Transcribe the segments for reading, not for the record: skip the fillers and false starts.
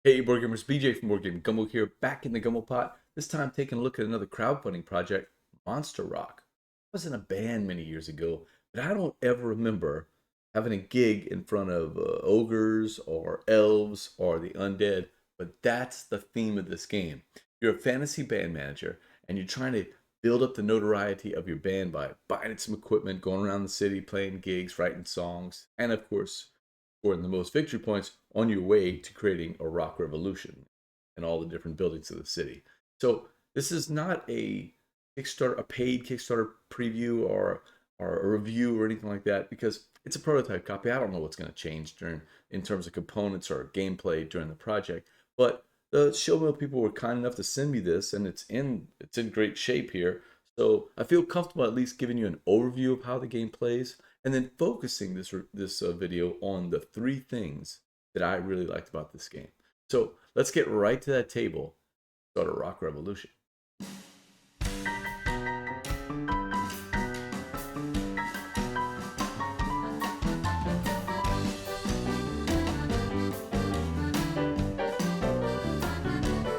Hey, board gamers, BJ from Game Gumbo here, back in the Gumbo pot. This time taking a look at another crowdfunding project, Monster Rock. I was in a band many years ago, but I don't ever remember having a gig in front of ogres or elves or the undead, but that's the theme of this game. You're a fantasy band manager, and you're trying to build up the notoriety of your band by buying some equipment, going around the city, playing gigs, writing songs, and of course, scoring the most victory points on your way to creating a rock revolution in all the different buildings of the city. So this is not a Kickstarter, a paid Kickstarter preview or a review or anything like that, because it's a prototype copy. I don't know what's going to change in terms of components or gameplay during the project. But the SchilMil people were kind enough to send me this, and it's in great shape here. So I feel comfortable at least giving you an overview of how the game plays, and then focusing this video on the three things that I really liked about this game. So let's get right to that table. Start a rock revolution.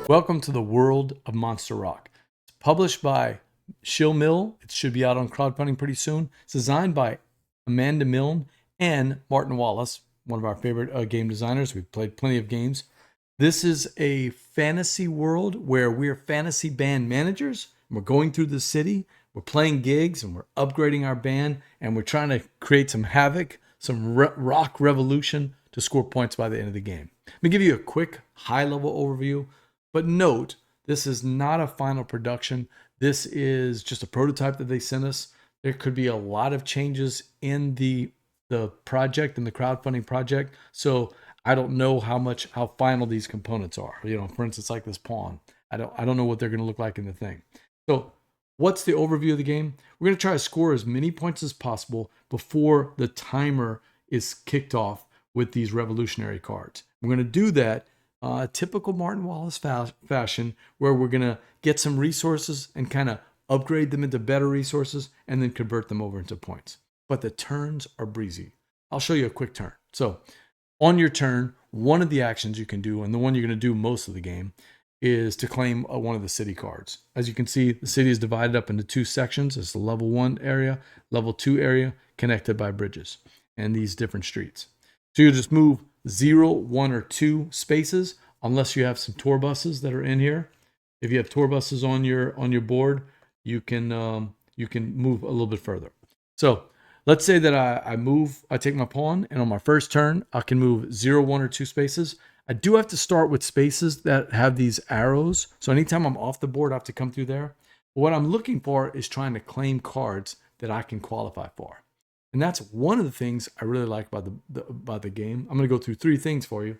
Welcome to the world of Monster Rock. It's published by SchilMil. It should be out on crowdfunding pretty soon. It's designed by Milne and Martin Wallace, one of our favorite game designers. We've played plenty of games. This is a fantasy world where we're fantasy band managers. We're going through the city. We're playing gigs and we're upgrading our band, and we're trying to create some havoc, some rock revolution to score points by the end of the game. Let me give you a quick high-level overview. But note, this is not a final production. This is just a prototype that they sent us. There could be a lot of changes in the project, in the crowdfunding project. So I don't know how final these components are. For instance, like this pawn. I don't know what they're going to look like in the thing. So what's the overview of the game? We're going to try to score as many points as possible before the timer is kicked off with these revolutionary cards. We're going to do that typical Martin Wallace fashion, where we're going to get some resources and kind of upgrade them into better resources and then convert them over into points. But the turns are breezy. I'll show you a quick turn. So on your turn, one of the actions you can do, and the one you're going to do most of the game, is to claim one of the city cards. As you can see, the city is divided up into two sections. It's the level 1 area, level 2 area, connected by bridges and these different streets. So you'll just move 0, 1, or 2 spaces, unless you have some tour buses that are in here. If you have tour buses on your board, you can move a little bit further. So let's say that I take my pawn, and on my first turn, I can move 0, 1, or 2 spaces. I do have to start with spaces that have these arrows. So anytime I'm off the board, I have to come through there. But what I'm looking for is trying to claim cards that I can qualify for. And that's one of the things I really like about the game. I'm going to go through 3 things for you.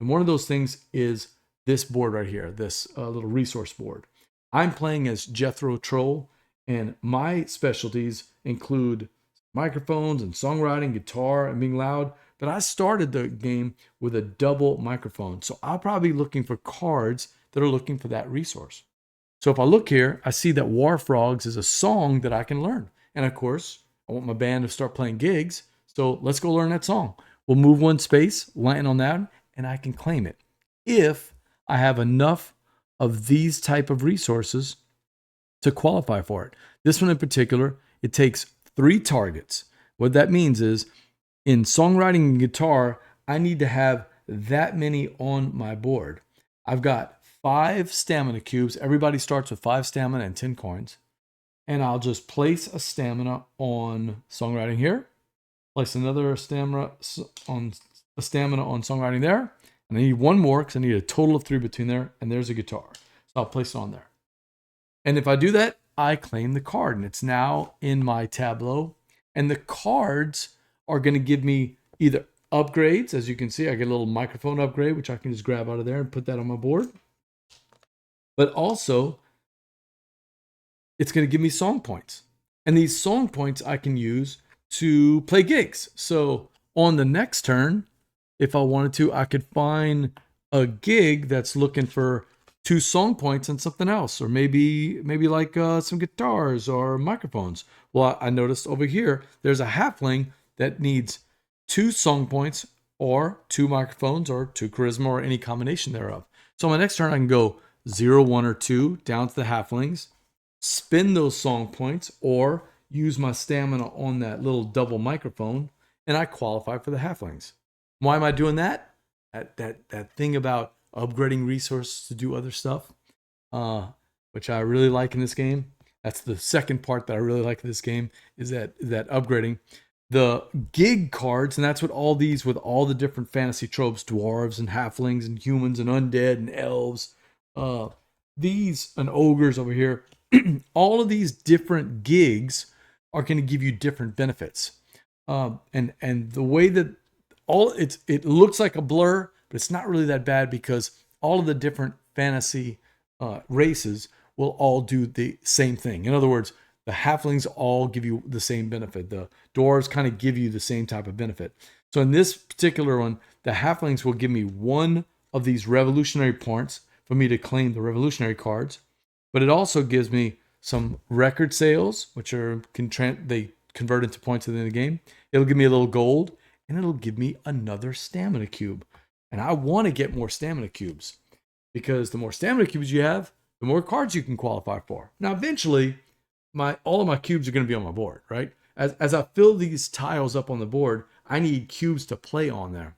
And one of those things is this board right here, this little resource board. I'm playing as Jethro Troll, and my specialties include microphones and songwriting, guitar, and being loud. But I started the game with a double microphone. So I'll probably be looking for cards that are looking for that resource. So if I look here, I see that War Frogs is a song that I can learn. And of course, I want my band to start playing gigs, so let's go learn that song. We'll move 1 space, land on that, and I can claim it if I have enough of these type of resources to qualify for it. This one in particular, it takes 3 targets. What that means is, in songwriting and guitar, I need to have that many on my board. I've got 5 stamina cubes. Everybody starts with 5 stamina and 10 coins. And I'll just place a stamina on songwriting here. Place another stamina on songwriting there. And I need 1 more because I need a total of 3 between there. And there's a guitar. So I'll place it on there. And if I do that, I claim the card. And it's now in my tableau. And the cards are going to give me either upgrades. As you can see, I get a little microphone upgrade, which I can just grab out of there and put that on my board. But also, it's going to give me song points. And these song points I can use to play gigs. So on the next turn, if I wanted to, I could find a gig that's looking for 2 song points and something else. Or maybe like some guitars or microphones. Well, I noticed over here, there's a halfling that needs 2 song points or 2 microphones, or 2 charisma, or any combination thereof. So on my next turn, I can go 0, 1, or 2 down to the halflings, spin those song points, or use my stamina on that little double microphone, and I qualify for the halflings. Why am I doing that? That thing about upgrading resources to do other stuff, which I really like in this game. That's the second part that I really like in this game, is that upgrading. The gig cards, and that's what all these, with all the different fantasy tropes, dwarves and halflings and humans and undead and elves, these and ogres over here, all of these different gigs are going to give you different benefits. And the way that it looks like a blur, but it's not really that bad, because all of the different fantasy races will all do the same thing. In other words, the halflings all give you the same benefit. The dwarves kind of give you the same type of benefit. So in this particular one, the halflings will give me one of these revolutionary points for me to claim the revolutionary cards. But it also gives me some record sales, which are they convert into points at the end of the game. It'll give me a little gold, and it'll give me another stamina cube. And I want to get more stamina cubes, because the more stamina cubes you have, the more cards you can qualify for. Now, eventually, all of my cubes are going to be on my board, right? As I fill these tiles up on the board, I need cubes to play on there.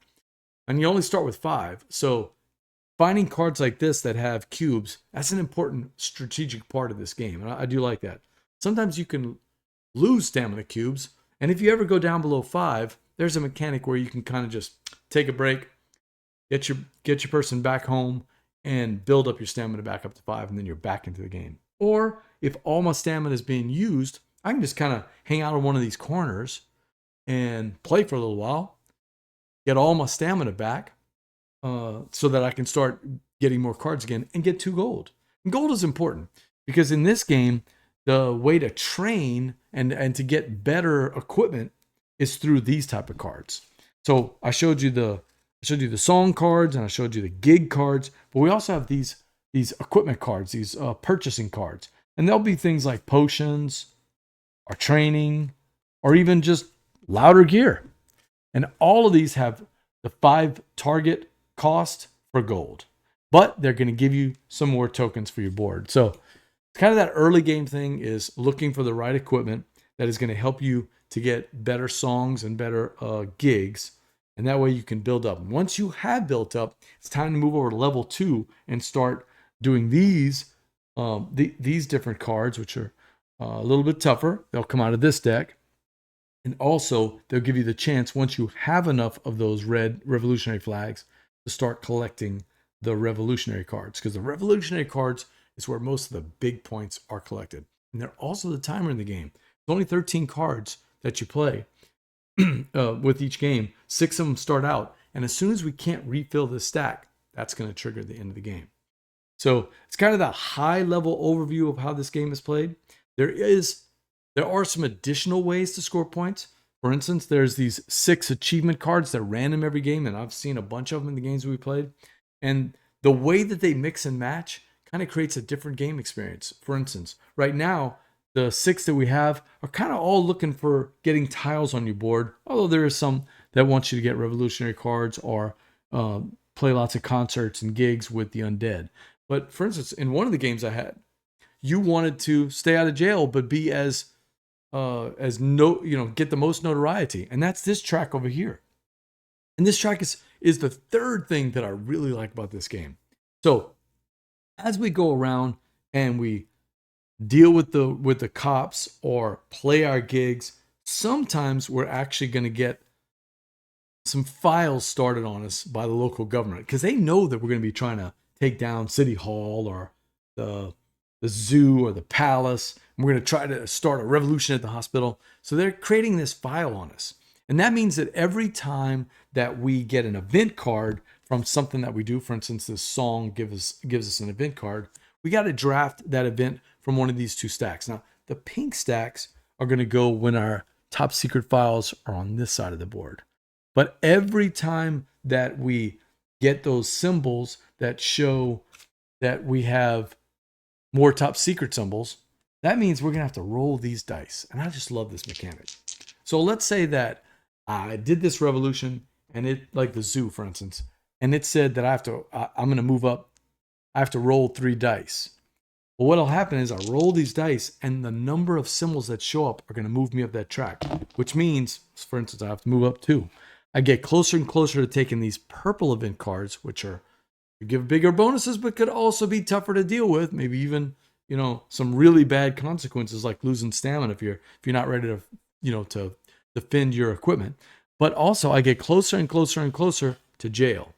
And you only start with 5. So finding cards like this that have cubes, that's an important strategic part of this game. And I do like that. Sometimes you can lose stamina cubes. And if you ever go down below 5, there's a mechanic where you can kind of just take a break, get your person back home, and build up your stamina back up to 5, and then you're back into the game. Or if all my stamina is being used, I can just kind of hang out in one of these corners and play for a little while, get all my stamina back, so that I can start getting more cards again and get 2 gold. And gold is important, because in this game, the way to train and to get better equipment is through these type of cards. So I showed you the song cards, and I showed you the gig cards, but we also have these equipment cards, these purchasing cards. And there'll be things like potions, or training, or even just louder gear. And all of these have the 5 target cost for gold, but they're going to give you some more tokens for your board. So it's kind of that early game thing, is looking for the right equipment that is going to help you to get better songs and better gigs. And that way you can build up. Once you have built up, it's time to move over to level 2 and start doing these different cards, which are a little bit tougher. They'll come out of this deck. And also, they'll give you the chance, once you have enough of those red revolutionary flags, to start collecting the revolutionary cards. Because the revolutionary cards is where most of the big points are collected. And they're also the timer in the game. There's only 13 cards that you play with each game. 6 of them start out. And as soon as we can't refill this stack, that's going to trigger the end of the game. So it's kind of the high level overview of how this game is played. There are some additional ways to score points. For instance, there's these 6 achievement cards that are random every game, and I've seen a bunch of them in the games we played. And the way that they mix and match kind of creates a different game experience. For instance, right now, the 6 that we have are kind of all looking for getting tiles on your board, although there is some that want you to get revolutionary cards or play lots of concerts and gigs with the undead. But for instance, in one of the games I had, you wanted to stay out of jail but be get the most notoriety, and that's this track over here. And this track is the third thing that I really like about this game. So as we go around and we deal with the cops or play our gigs, sometimes we're actually going to get some files started on us by the local government, because they know that we're going to be trying to take down City Hall or the zoo or the palace. And we're going to try to start a revolution at the hospital. So they're creating this file on us. And that means that every time that we get an event card from something that we do, for instance, this song gives us an event card, we got to draft that event from one of these 2 stacks. Now, the pink stacks are going to go when our top secret files are on this side of the board. But every time that we get those symbols that show that we have more top secret symbols, that means we're going to have to roll these dice. And I just love this mechanic. So let's say that I did this revolution and it, like the zoo, for instance, and it said that I'm going to move up. I have to roll 3 dice. Well, what'll happen is I roll these dice, and the number of symbols that show up are going to move me up that track, which means, for instance, I have to move up 2. I get closer and closer to taking these purple event cards, which are give bigger bonuses, but could also be tougher to deal with. Maybe even, some really bad consequences like losing stamina if you're not ready to, to defend your equipment. But also, I get closer and closer and closer to jail.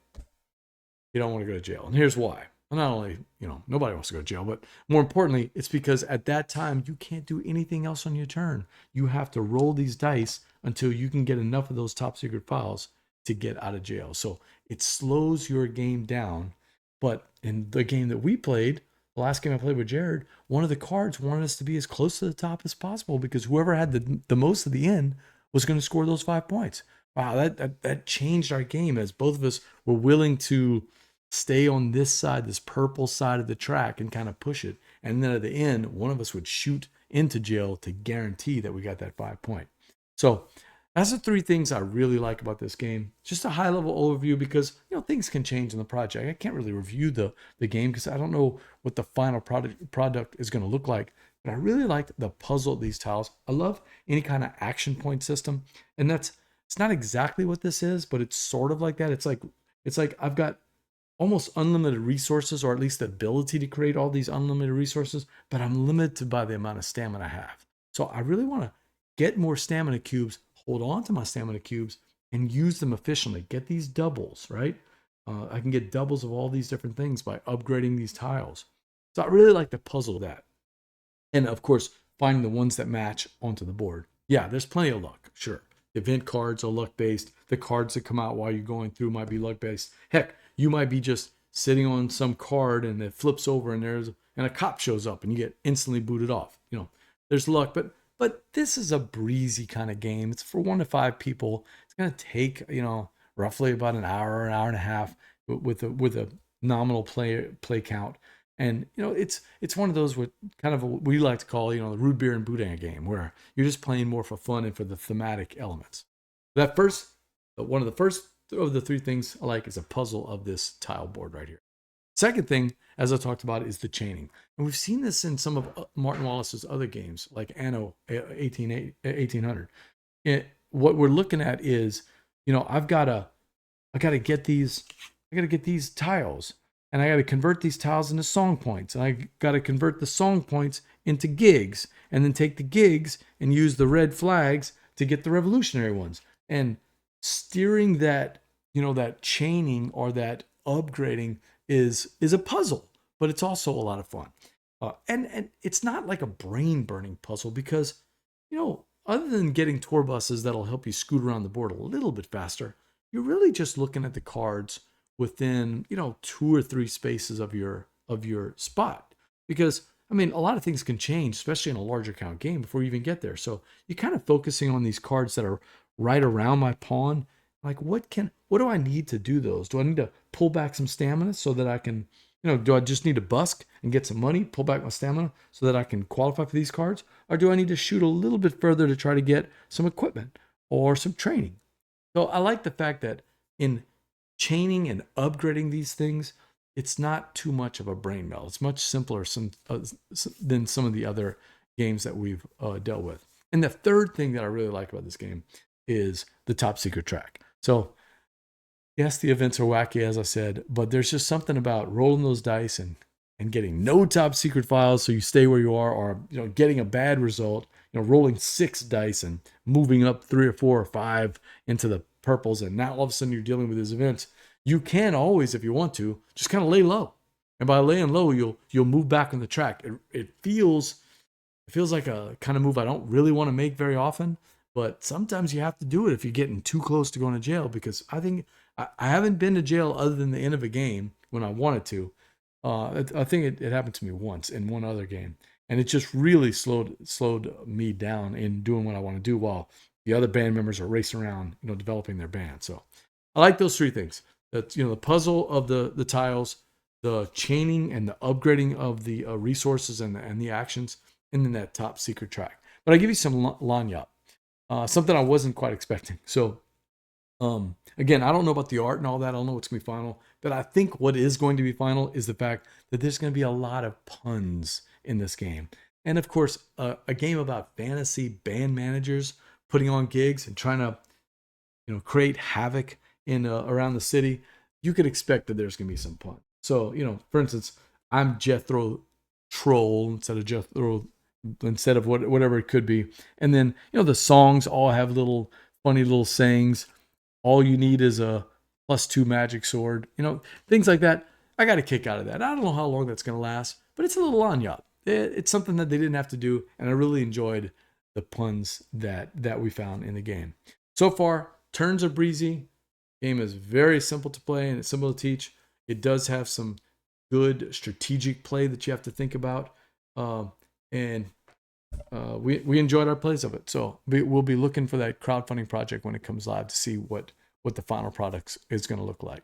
You don't want to go to jail, and here's why. Not only, nobody wants to go to jail, but more importantly, it's because at that time, you can't do anything else on your turn. You have to roll these dice until you can get enough of those top secret files to get out of jail. So it slows your game down. But in the game that we played, the last game I played with Jared, one of the cards wanted us to be as close to the top as possible because whoever had the most at the end was going to score those 5 points. Wow, that changed our game as both of us were willing to stay on this side, this purple side of the track, and kind of push it. And then at the end, one of us would shoot into jail to guarantee that we got that 5 point. So that's the 3 things I really like about this game. Just a high level overview because, things can change in the project. I can't really review the game because I don't know what the final product is going to look like. But I really like the puzzle of these tiles. I love any kind of action point system. And it's not exactly what this is, but it's sort of like that. It's like I've got almost unlimited resources, or at least the ability to create all these unlimited resources, but I'm limited by the amount of stamina I have. So I really want to get more stamina cubes, hold on to my stamina cubes, and use them efficiently. Get these doubles, right? I can get doubles of all these different things by upgrading these tiles. So I really like to puzzle that. And of course, finding the ones that match onto the board. Yeah, there's plenty of luck, sure. The event cards are luck-based. The cards that come out while you're going through might be luck-based. Heck, you might be just sitting on some card and it flips over and a cop shows up and you get instantly booted off. There's luck, but this is a breezy kind of game. It's for 1 to 5 people. It's going to take, roughly about an hour and a half with a nominal play count. And, it's one of those with kind of what we like to call, the root beer and boudin game where you're just playing more for fun and for the thematic elements. One of the first of the 3 things I like is a puzzle of this tile board right here. Second thing, as I talked about, is the chaining. And we've seen this in some of Martin Wallace's other games, like Anno 1800. What we're looking at is, I gotta get these tiles, and I gotta convert these tiles into song points, and I gotta convert the song points into gigs, and then take the gigs and use the red flags to get the revolutionary ones. And steering that, that chaining or that upgrading is a puzzle, but it's also a lot of fun. And it's not like a brain burning puzzle because, other than getting tour buses that'll help you scoot around the board a little bit faster, you're really just looking at the cards within, 2 or 3 spaces of your spot. Because, a lot of things can change, especially in a larger count game before you even get there. So you're kind of focusing on these cards that are right around my pawn. Like, what do I need to do those? Do I need to pull back some stamina so that I can, do I just need to busk and get some money, pull back my stamina so that I can qualify for these cards? Or do I need to shoot a little bit further to try to get some equipment or some training? So I like the fact that in chaining and upgrading these things, it's not too much of a brain melt. It's much simpler than some of the other games that we've dealt with. And the third thing that I really like about this game is the top secret track. So yes, the events are wacky, as I said, but there's just something about rolling those dice and getting no top secret files so you stay where you are, or getting a bad result, rolling 6 dice and moving up 3 or 4 or 5 into the purples, and now all of a sudden you're dealing with these events. You can always, if you want to, just kind of lay low. And by laying low, you'll move back on the track. It feels like a kind of move I don't really want to make very often, but sometimes you have to do it if you're getting too close to going to jail, because I think I haven't been to jail other than the end of a game when I wanted to. I think it happened to me once in one other game, and it just really slowed me down in doing what I want to do while the other band members are racing around, developing their band. So I like those 3 things. That's, the puzzle of the tiles, the chaining and the upgrading of the resources and the actions, and then that top secret track. But I give you some lanyap, something I wasn't quite expecting. So Again, I don't know about the art and all that. I don't know what's going to be final. But I think what is going to be final is the fact that there's going to be a lot of puns in this game. And of course, a game about fantasy band managers putting on gigs and trying to, create havoc in around the city. You could expect that there's going to be some puns. So, for instance, I'm Jethro Troll instead of whatever it could be. And then, the songs all have little funny little sayings. All you need is a +2 magic sword, things like that. I got a kick out of that. I don't know how long that's going to last, but it's a little lagniappe. It's something that they didn't have to do, and I really enjoyed the puns that we found in the game. So far, turns are breezy. Game is very simple to play and it's simple to teach. It does have some good strategic play that you have to think about, and we enjoyed our plays of it. So we'll be looking for that crowdfunding project when it comes live to see what the final product is going to look like.